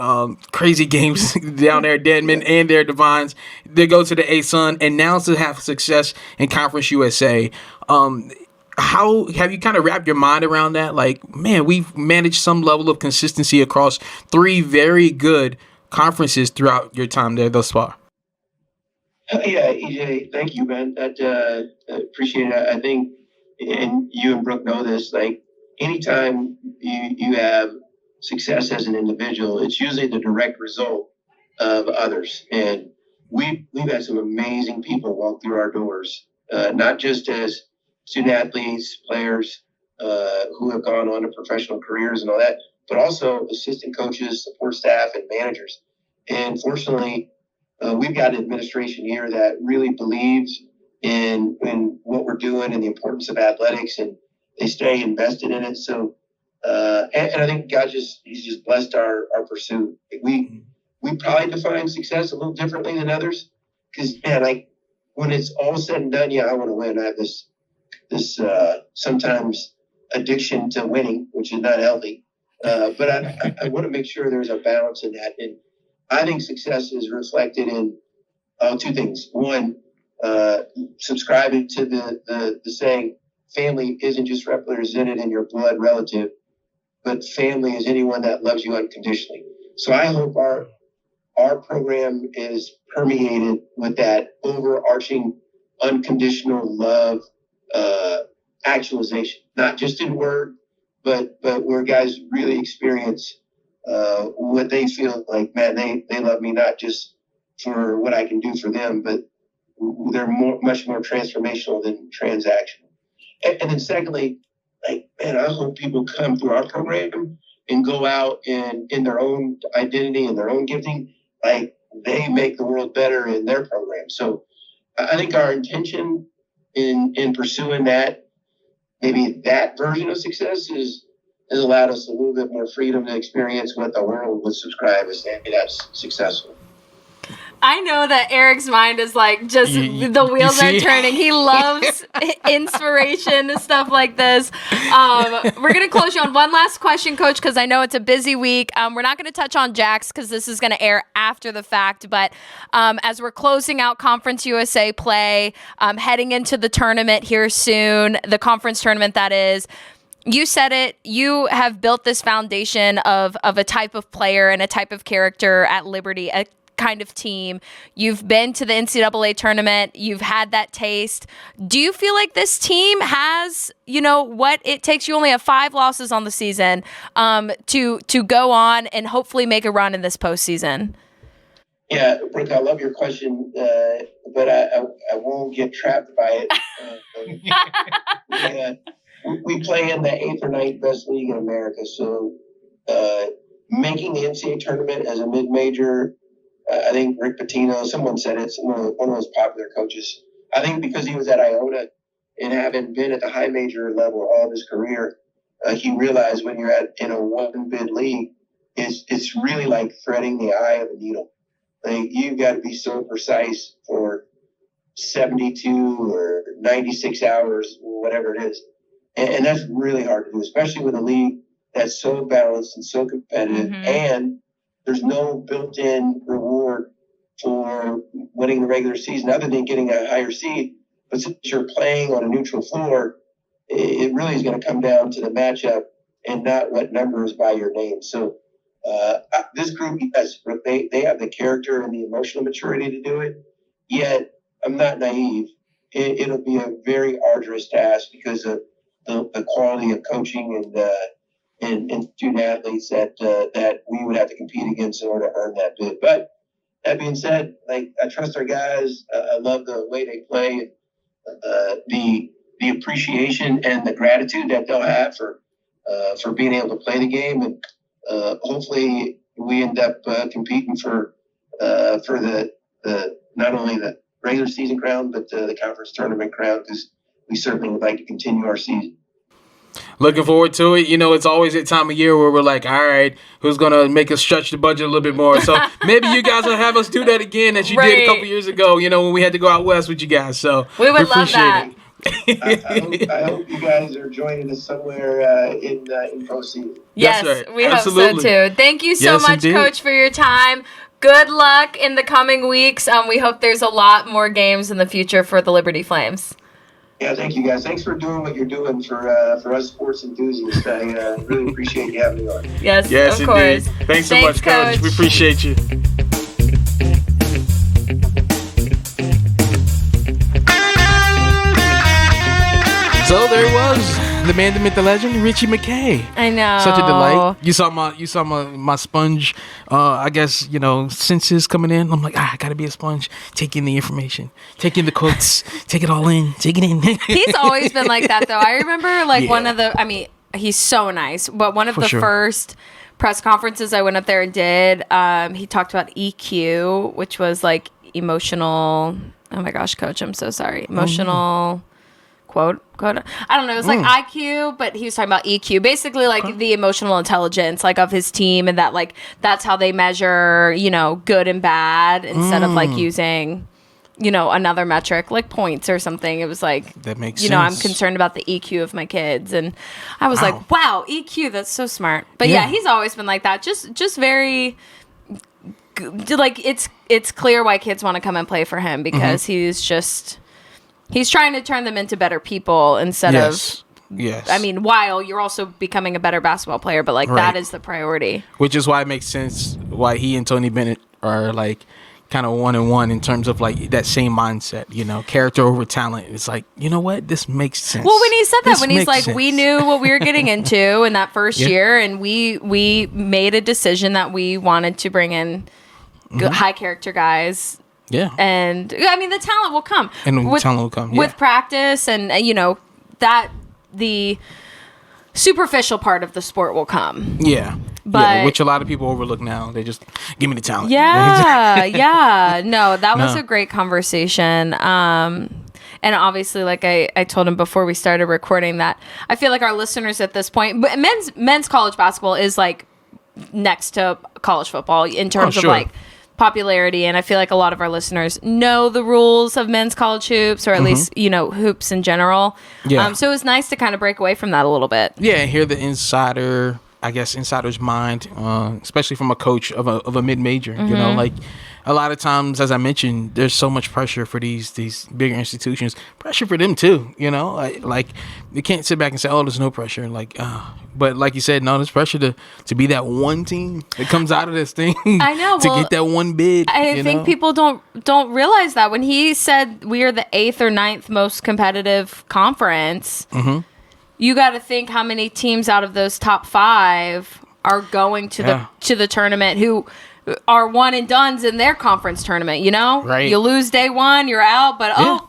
crazy games down there at Denman and their Divines. They go to the A-Sun, and now to have success in Conference USA. How have you kind of wrapped your mind around that? Like, man, we've managed some level of consistency across 3 very good conferences throughout your time there thus far. Yeah, EJ, thank you, man. That appreciate it. I think, and you and Brooke know this, like, anytime you have success as an individual, it's usually the direct result of others. And we've had some amazing people walk through our doors, not just as student athletes, players who have gone on to professional careers and all that, but also assistant coaches, support staff, and managers. And fortunately, we've got an administration here that really believes in what we're doing and the importance of athletics, and they stay invested in it. So, and I think he's just blessed our pursuit. We probably define success a little differently than others, because, man, like, when it's all said and done, yeah, I want to win. I have this sometimes addiction to winning, which is not healthy. But I want to make sure there's a balance in that. And I think success is reflected in 2 things. One, subscribing to the saying, family isn't just represented in your blood relative, but family is anyone that loves you unconditionally. So I hope our program is permeated with that overarching unconditional love actualization, not just in word, but where guys really experience what they feel like, man, they love me not just for what I can do for them, but they're much more transformational than transactional. And then secondly, like, man, I hope people come through our program and go out and in their own identity and their own gifting, like, they make the world better in their program. So I think our intention in pursuing that, maybe that version of success has allowed us a little bit more freedom to experience what the world would subscribe as that's successful. I know that Eric's mind is like just the wheels are turning. He loves inspiration and stuff like this. We're going to close you on one last question, Coach, because I know it's a busy week. We're not going to touch on Jax because this is going to air after the fact. But as we're closing out Conference USA play, heading into the tournament here soon, the conference tournament that is, you said it, you have built this foundation of a type of player and a type of character at Liberty, a kind of team. You've been to the NCAA tournament. You've had that taste. Do you feel like this team has, what it takes? You only have 5 losses on the season to go on and hopefully make a run in this postseason. Yeah, Brooke, I love your question, but I won't get trapped by it. We play in the 8th or 9th best league in America, so making the NCAA tournament as a mid-major, I think Rick Pitino, someone said it's one of the most popular coaches. I think because he was at Iona and having been at the high major level all of his career, he realized when you're in a one-bid league, it's really like threading the eye of a needle. Like, you've got to be so precise for 72 or 96 hours, whatever it is. And that's really hard to do, especially with a league that's so balanced and so competitive. Mm-hmm. And there's no built-in reward for winning the regular season other than getting a higher seed. But since you're playing on a neutral floor, it really is going to come down to the matchup and not what number is by your name. So this group, yes, they have the character and the emotional maturity to do it. Yet, I'm not naive. It'll be a very arduous task because of the quality of coaching and student athletes that we would have to compete against in order to earn that bid. But that being said, like, I trust our guys. I love the way they play, the appreciation and the gratitude that they'll have for being able to play the game, and hopefully we end up competing for the not only regular season crown, but the conference tournament crown, because we certainly would like to continue our season. Looking forward to it. It's always that time of year where we're like, all right, who's going to make us stretch the budget a little bit more? So maybe you guys will have us do that again as you did a couple years ago, when we had to go out west with you guys. So we would love that. I hope you guys are joining us somewhere in postseason. Yes, right. we Absolutely. hope so too. Thank you so much, indeed. Coach, for your time. Good luck in the coming weeks. We hope there's a lot more games in the future for the Liberty Flames. Yeah, thank you guys. Thanks for doing what you're doing for us sports enthusiasts. I really appreciate you having me on. Yes, of indeed. course. Thanks so much, Coach. We appreciate you. So there it was, the man, the myth, the legend, Ritchie McKay. I know. Such a delight. You saw my sponge. I guess senses coming in. I'm like, I gotta be a sponge. Take in the information, take in the quotes, take it all in, take it in. He's always been like that, though. I remember one of the. I mean, he's so nice. But one of the first press conferences I went up there and did, he talked about EQ, which was like emotional. Oh my gosh, Coach, I'm so sorry. Emotional. Quote. I don't know. It was like IQ, but he was talking about EQ. Basically, like the emotional intelligence, like of his team, and that like that's how they measure, good and bad instead of like using, another metric like points or something. It was like that makes sense. I'm concerned about the EQ of my kids, and I was like, wow, EQ, that's so smart. But yeah, he's always been like that. Just very. Like it's clear why kids want to come and play for him because he's trying to turn them into better people instead of. Yes. I mean, while you're also becoming a better basketball player, but that is the priority. Which is why it makes sense why he and Tony Bennett are like kind of 1-on-1 in terms of like that same mindset, character over talent. It's like, what? This makes sense. Well, when he said that, when he's like, we knew what we were getting into in that first year, and we made a decision that we wanted to bring in high character guys. Yeah. And I mean, the talent will come. Talent will come. With practice and, that the superficial part of the sport will come. Yeah. But which a lot of people overlook now. They just give me the talent. Yeah. Yeah. No, that was a great conversation. And obviously, like I told him before we started recording that I feel like our listeners at this point, but men's college basketball is like next to college football in terms of like popularity, and I feel like a lot of our listeners know the rules of men's college hoops, or at least hoops in general. Yeah. So it was nice to kind of break away from that a little bit. Yeah, and hear the insider's mind, especially from a coach of a mid-major. Like a lot of times, as I mentioned, there's so much pressure for these bigger institutions. Pressure for them too. Like you can't sit back and say, "Oh, there's no pressure." But like you said, no, there's pressure to be that one team that comes out of this thing. I know to get that one bid. I think people don't realize that when he said we are the 8th or 9th most competitive conference. You got to think how many teams out of those top 5 are going to the tournament who are one and dones in their conference tournament. Right. You lose day 1, you're out, but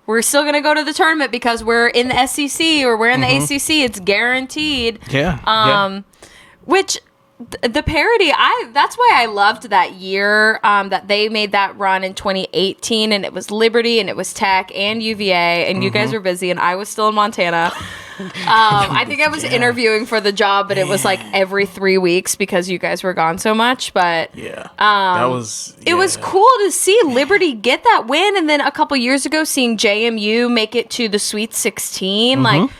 we're still going to go to the tournament because we're in the SEC or we're in the ACC. It's guaranteed. Yeah. Which the parity, that's why I loved that year that they made that run in 2018, and it was Liberty and it was Tech and UVA, and you guys were busy and I was still in Montana. I think I was interviewing for the job, but it was like every 3 weeks because you guys were gone so much. But that was it was cool to see Liberty get that win, and then a couple years ago seeing JMU make it to the Sweet 16, like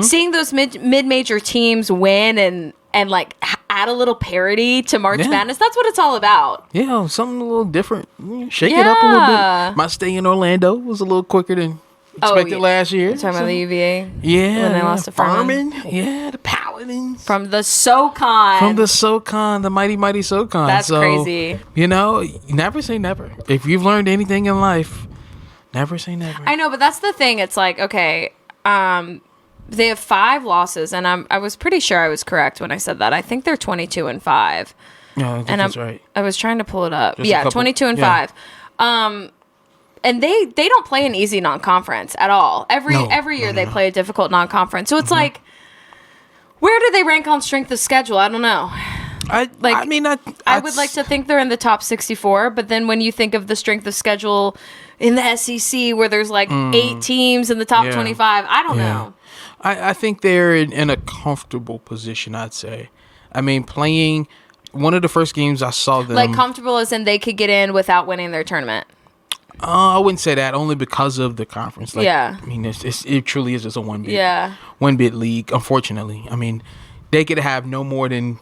seeing those mid-major teams win and like add a little parity to March Madness. That's what it's all about. Yeah, something a little different. Shake it up a little bit. My stay in Orlando was a little quicker than expected last year. You're talking about the UVA? Yeah. When they lost to Furman? Yeah, the Paladins. From the SoCon. The mighty SoCon. That's crazy. Never say never. If you've learned anything in life, never say never. I know, but that's the thing. It's like, okay, they have 5 losses, and I was pretty sure I was correct when I said that. I think they're 22-5. Yeah, I think that's right. I was trying to pull it up. Just 22-5. And they don't play an easy non-conference at all. Every year they play a difficult non-conference. So it's like, where do they rank on strength of schedule? I don't know. I would like to think they're in the top 64, but then when you think of the strength of schedule in the SEC where there's like 8 teams in the top 25, I don't know. I think they're in a comfortable position, I'd say. I mean, playing one of the first games I saw them... Like comfortable as in they could get in without winning their tournament. I wouldn't say that, only because of the conference. Like, yeah. I mean, it truly is just a one bid league, unfortunately. I mean, they could have no more than,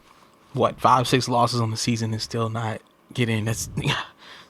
5-6 losses on the season and still not get in. That's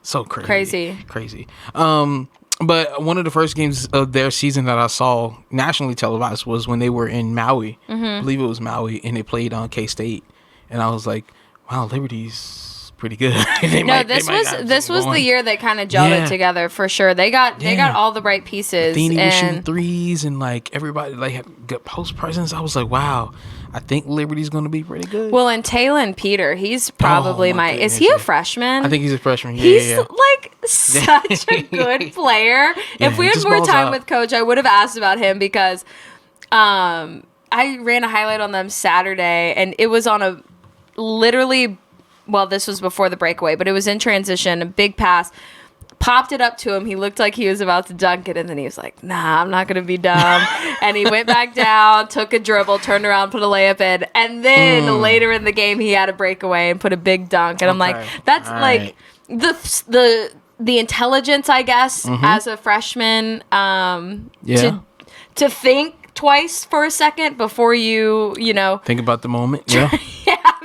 so crazy. Crazy. But one of the first games of their season that I saw nationally televised was when they were in Maui. I believe it was Maui, and they played on K-State. And I was like, wow, Liberty's pretty good. This was the year they kind of gelled it together for sure. They got all the right pieces. Athene was shooting threes, and like everybody like had good post presence. I was like, wow, I think Liberty's going to be pretty good. Well, and Taylon Peter, he's probably is he a freshman? I think he's a freshman. He's like such a good player. If we had more time with Coach, I would have asked about him because I ran a highlight on them Saturday, and it was on a literally. Well, this was before the breakaway, but it was in transition, a big pass. Popped it up to him. He looked like he was about to dunk it, and then he was like, nah, I'm not going to be dumb. And he went back down, took a dribble, turned around, put a layup in. And then later in the game, he had a breakaway and put a big dunk. And I'm like, that's like the intelligence, I guess, as a freshman to think twice for a second before you think about the moment. Yeah.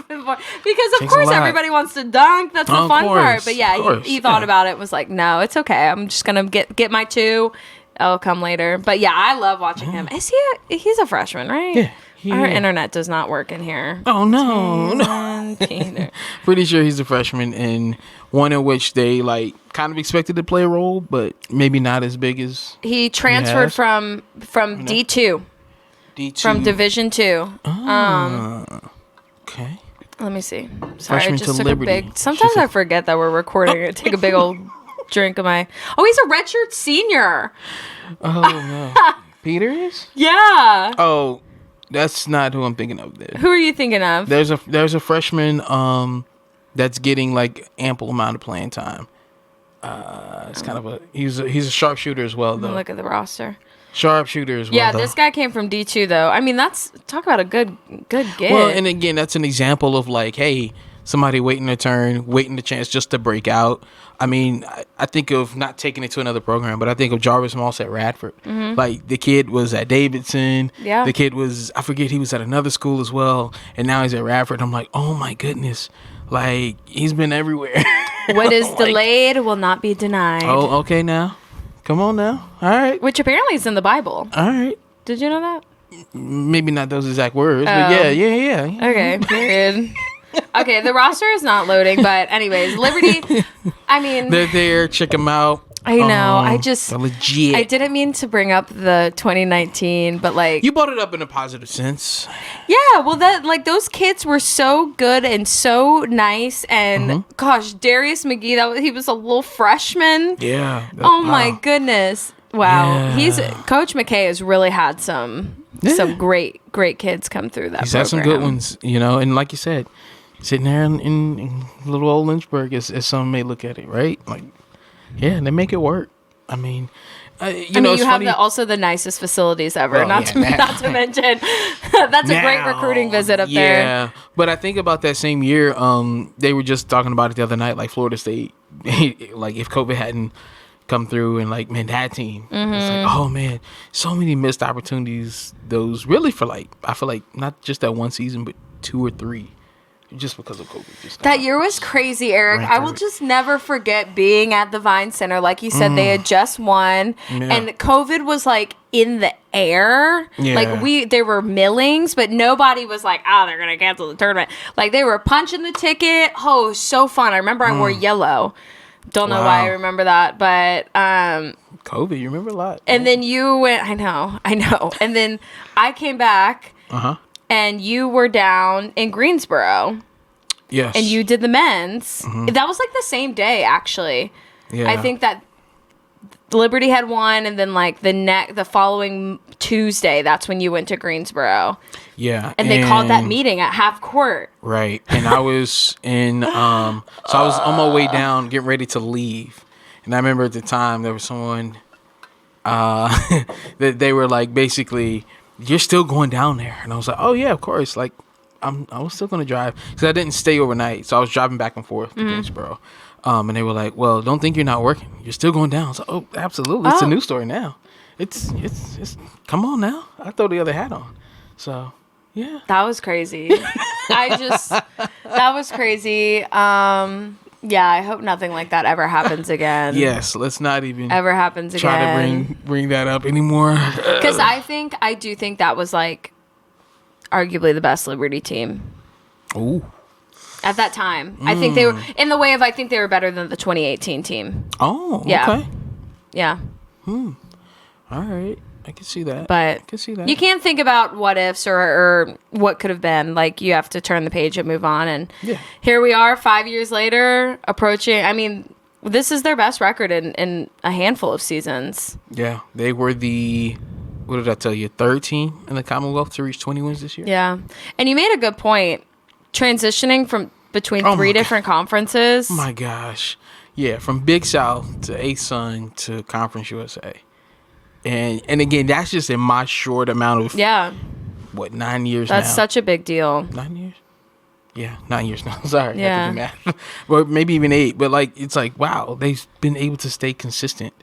Because of course everybody wants to dunk. That's the fun part. But yeah, he thought about it, was like, no, it's okay. I'm just gonna get my 2. I'll come later. But yeah, I love watching him. He's a freshman, right? Yeah. Our internet does not work in here. Oh no. Pretty sure he's a freshman, and one in which they like kind of expected to play a role, but maybe not as big as he transferred from D2. From Division 2. Okay. Let me see. Sorry, I just took Liberty. a big... Sometimes I forget that we're recording. I take a big old drink of my... Oh, he's a redshirt senior. Oh, no. Peter is? Yeah. Oh, that's not who I'm thinking of there. Who are you thinking of? There's a freshman that's getting like ample amount of playing time. It's kind of he's a sharpshooter as well, though. Look at the roster. Sharpshooter as well. Yeah, this guy came from D2 though. I mean, talk about a good get. Well, and again, that's an example of like, hey, somebody waiting their turn, waiting the chance just to break out. I mean, I think of not taking it to another program, but I think of Jarvis Moss at Radford. Like the kid was at Davidson. Yeah. The kid was, I forget, he was at another school as well, and now he's at Radford. I'm like, oh my goodness, like he's been everywhere. What is delayed will not be denied. Oh, okay now. Come on now. All right. Which apparently is in the Bible. All right. Did you know that? Maybe not those exact words, but yeah. Okay, period. Okay, the roster is not loading, but anyways, Liberty, I mean... They're there. Check them out. I know. They're legit. I didn't mean to bring up the 2019, but like... You brought it up in a positive sense. Yeah, well, those kids were so good and so nice, and gosh, Darius McGee, he was a little freshman. Yeah. Oh my goodness. Wow. Yeah. Coach McKay has really had some great kids come through that He's program. had some good ones, and like you said, sitting there in little old Lynchburg, as some may look at it, right? Like, yeah, they make it work. I mean, you have also the nicest facilities ever. Well, not to mention, that's a great recruiting visit up there. Yeah, but I think about that same year. They were just talking about it the other night. Like Florida State, like if COVID hadn't come through, and like man, that team, it's like, oh man, so many missed opportunities. Those really for like, I feel like not just that one season, but 2 or 3. Just because of COVID. That year was crazy, Eric. I will just never forget being at the Vine Center. Like you said, they had just won. Yeah. And COVID was like in the air. Yeah. Like there were millings, but nobody was like, they're going to cancel the tournament. Like they were punching the ticket. Oh, it was so fun. I remember I wore yellow. Don't know why I remember that, but... COVID, you remember a lot. And then you went... I know. And then I came back... And you were down in Greensboro. Yes. And you did the men's. That was like the same day, actually. Yeah. I think that Liberty had won, and then like the following Tuesday, that's when you went to Greensboro. Yeah. And they called that meeting at half court. Right. And I was in, so I was on my way down, getting ready to leave. And I remember at the time there was someone, that they were like, basically, you're still going down there. And I was like, oh yeah, of course. Like, I was still going to drive because I didn't stay overnight. So I was driving back and forth to Greensboro. And they were like, well, don't think you're not working. You're still going down. I was like, oh, absolutely. It's a new story now. It's come on now. I throw the other hat on. So, yeah. That was crazy. That was crazy. Yeah, I hope nothing like that ever happens again. Yes, let's not even ever happens again. Try to bring that up anymore. Because I do think that was like arguably the best Liberty team. Ooh. At that time. I think they were in the way of I think they were better than the 2018 team. Oh, yeah. Okay. Yeah. All right. I can see that. But I can see that. You can't think about what ifs or what could have been. Like, you have to turn the page and move on. And here we are 5 years later, approaching. I mean, this is their best record in a handful of seasons. Yeah. They were what did I tell you, third team in the Commonwealth to reach 20 wins this year? Yeah. And you made a good point. Transitioning from between three different conferences. Oh, my gosh. Yeah, from Big South to ASUN to Conference USA. And again, that's just in my short amount of 9 years now? That's such a big deal. 9 years? Yeah, 9 years now. Sorry, yeah. I have to do math. Well, maybe even 8. But like, it's like, wow, they've been able to stay consistent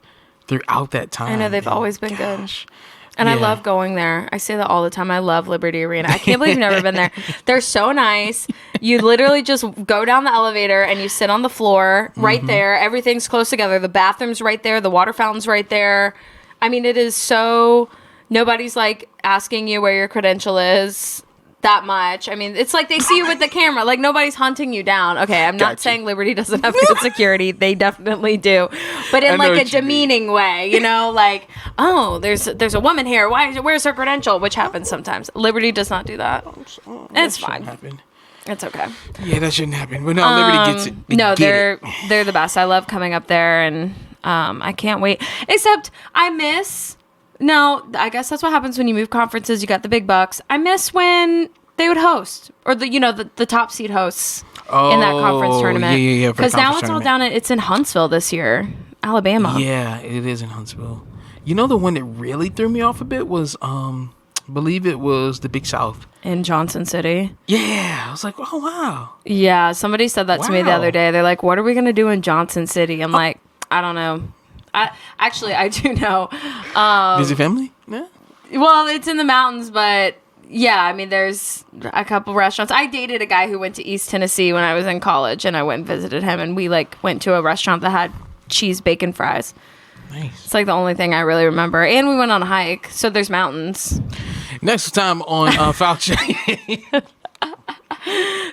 throughout that time. I know they've always been good. And I love going there. I say that all the time. I love Liberty Arena. I can't believe you've never been there. They're so nice. You literally just go down the elevator and you sit on the floor right there. Everything's close together. The bathroom's right there. The water fountain's right there. I mean, it is so... Nobody's, like, asking you where your credential is that much. I mean, it's like they see you with the camera. Like, nobody's hunting you down. Okay, I'm not saying Liberty doesn't have good security. They definitely do. But in, like, a demeaning way, you know? Like, oh, there's a woman here. Where's her credential? Which happens sometimes. Liberty does not do that. It's fine. It's okay. Yeah, that shouldn't happen. But no, Liberty gets it. They're the best. I love coming up there, and I can't wait. Except I miss... No, I guess that's what happens when you move conferences. You got the big bucks. I miss when they would host, or the top seed hosts in that conference tournament. Yeah. Because now it's all down. It's in Huntsville this year, Alabama. Yeah, it is in Huntsville. You know, the one that really threw me off a bit was, I believe it was the Big South in Johnson City. Yeah, I was like, oh wow. Yeah, somebody said that to me the other day. They're like, "What are we gonna do in Johnson City?" I'm like, I don't know. I do know. Visit family? Yeah. Well, it's in the mountains, but yeah, I mean, there's a couple restaurants. I dated a guy who went to East Tennessee when I was in college, and I went and visited him, and we went to a restaurant that had cheese bacon fries. Nice. It's like the only thing I really remember. And we went on a hike, so there's mountains. Next time on Foul Check.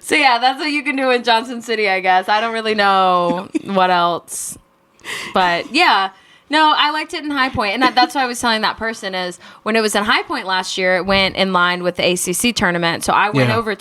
So yeah, that's what you can do in Johnson City, I guess. I don't really know what else. But yeah, no, I liked it in High Point, and that's what I was telling that person is when it was in High Point last year, it went in line with the ACC tournament. So I went over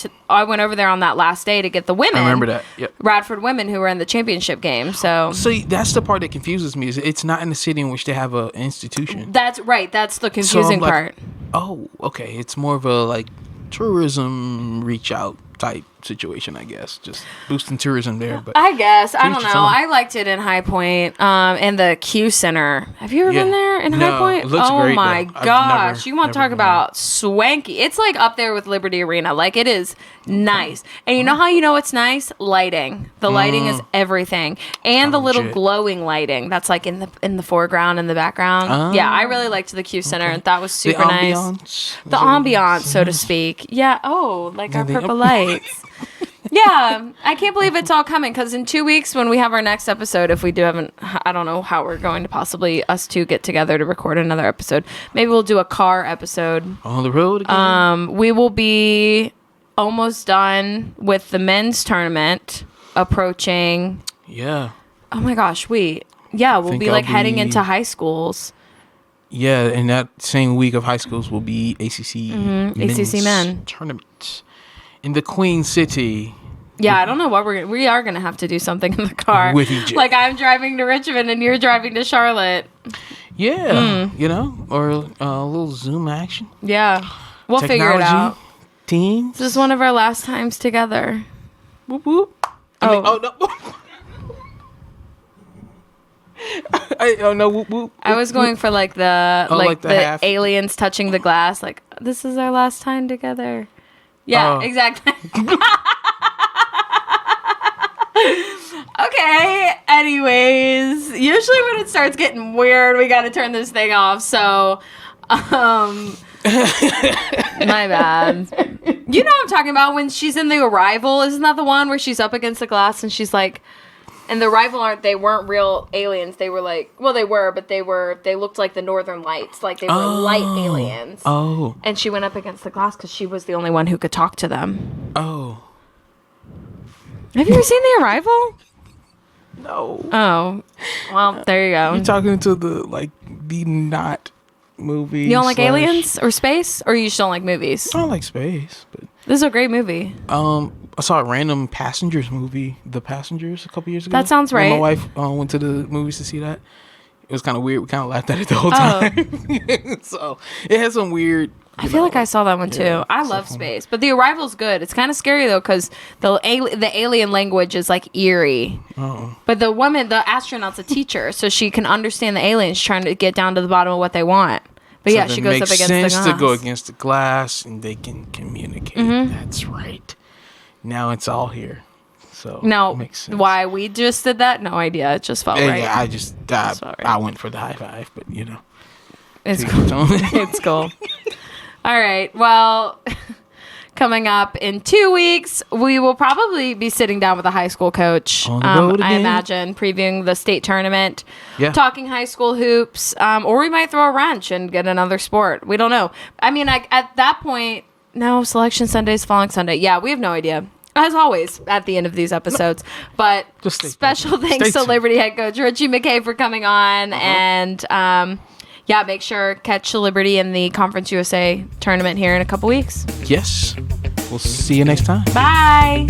there on that last day to get the women. I remember that. Yep. Radford women who were in the championship game. So that's the part that confuses me. Is it's not in the city in which they have an institution. That's right. That's the confusing part. Oh, okay. It's more of a tourism reach out type situation, I guess, just boosting tourism there. But I guess I don't know. I liked it in High Point, and the Q Center. Have you ever been there in High Point? It looks great, my gosh, you want to talk about swanky? It's like up there with Liberty Arena. Like, it is nice, and you know how you know it's nice? Lighting. The lighting is everything, and the little glowing lighting that's like in the foreground and the background. Yeah, I really liked the Q Center. Okay. That was super nice. The ambiance, so to speak. Yeah. Oh, like our purple lights. Yeah, I can't believe it's all coming, because in 2 weeks when we have our next episode, if we do haven't, I don't know how we're going to possibly us two get together to record another episode. Maybe we'll do a car episode. On the road again? We will be almost done with the men's tournament approaching. Yeah. Oh my gosh, we'll be heading into high schools. Yeah, and that same week of high schools will be ACC ACC men tournament in the Queen City, Yeah, I don't know what we are gonna have to do something in the car With EJ. Like I'm driving to Richmond and you're driving to Charlotte. Yeah, or a little Zoom action. Yeah, we'll figure it out. Teams. This is one of our last times together. Whoop whoop. Oh no. No, whoop whoop. I was going for like the like the half. aliens touching the glass. Like this is our last time together. Yeah, Oh. exactly. Okay. Anyways, usually when it starts getting weird, we got to turn this thing off. So, my bad. You know what I'm talking about when she's in The Arrival. Isn't that the one where she's up against the glass and she's like, and The Arrival weren't real aliens. They were like, well, they were, but they looked like the Northern Lights. Like they were light aliens. Oh. And she went up against the glass because she was the only one who could talk to them. Oh. Have you ever seen The Arrival? No. Oh, well, there you go. You're talking to the not movie. You don't like aliens or space, or you just don't like movies? I don't like space, but This is a great movie. I saw a random Passengers movie, The Passengers, a couple years ago. That sounds When right. my wife went to the movies to see that. It was kind of weird. We kind of laughed at it the whole Oh. time. So it had some weird. I feel like I saw that one too. yeah, I so love funny. space, but The Arrival's good. It's kind of scary though because the alien language is like eerie. Oh. But the astronaut's a teacher, so she can understand the aliens trying to get down to the bottom of what they want. But yeah, So she it goes makes up against the sense glass. to go against the glass, and they can communicate. That's right. Now it's all here. So Now, it makes sense. why we just did that? No idea. It just felt right. Yeah, I just That's all right. I went for the high five, but It's to cool. each own. It's cool. All right. Well, coming up in 2 weeks, we will probably be sitting down with a high school coach. On the road I again. imagine previewing the state tournament, Yeah. talking high school hoops, or we might throw a wrench and get another sport. We don't know. I mean, at that point, no, Selection Sunday's following Sunday. Yeah, we have no idea. As always, at the end of these episodes. But Just stay special tuned. thanks Stay to tuned. Liberty head coach Ritchie McKay for coming on. And yeah, make sure catch Liberty in the Conference USA tournament here in a couple weeks. Yes. We'll see you next time. Bye.